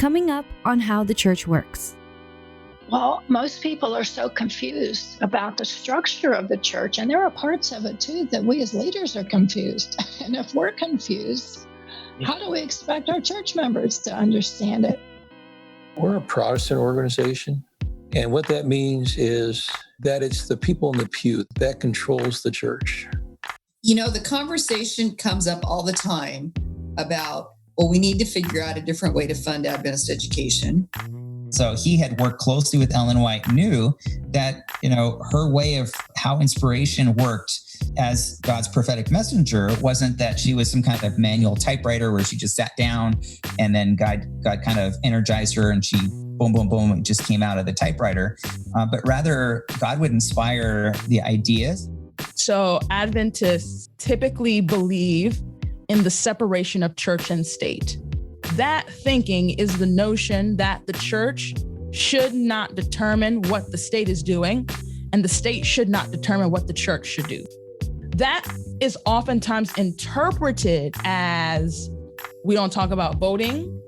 coming up on How the Church Works. Well, most people are so confused about the structure of the church, and there are parts of it too that we as leaders are confused. And if we're confused, how do we expect our church members to understand it? We're a Protestant organization, and what that means is that it's the people in the pew that controls the church. You know, the conversation comes up all the time about, well, we need to figure out a different way to fund Adventist education. So he had worked closely with Ellen White, knew that, her way of how inspiration worked as God's prophetic messenger wasn't that she was some kind of manual typewriter where she just sat down and then God kind of energized her and she boom, boom, boom, it just came out of the typewriter. But rather, God would inspire the ideas. So Adventists typically believe in the separation of church and state. That thinking is the notion that the church should not determine what the state is doing, and the state should not determine what the church should do. That is oftentimes interpreted as we don't talk about voting,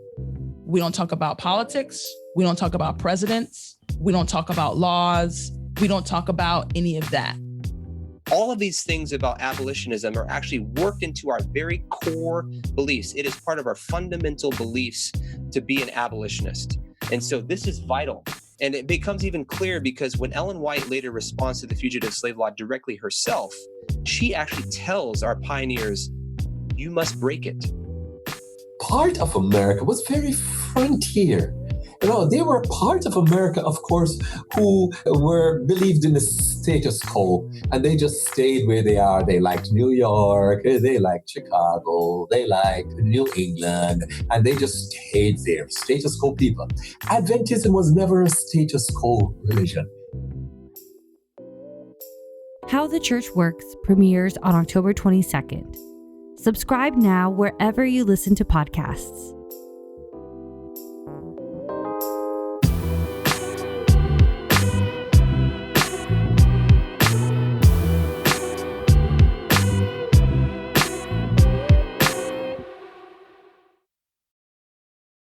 we don't talk about politics, we don't talk about presidents, we don't talk about laws, we don't talk about any of that. All of these things about abolitionism are actually worked into our very core beliefs. It is part of our fundamental beliefs to be an abolitionist. And so this is vital. And it becomes even clearer because when Ellen White later responds to the fugitive slave law directly herself, she actually tells our pioneers, you must break it. Part of America was very frontier. They were part of America, of course, who believed in the status quo, and they just stayed where they are. They liked New York, they liked Chicago, they liked New England, and they just stayed there. Status quo people. Adventism was never a status quo religion. How the Church Works premieres on October 22nd. Subscribe now wherever you listen to podcasts.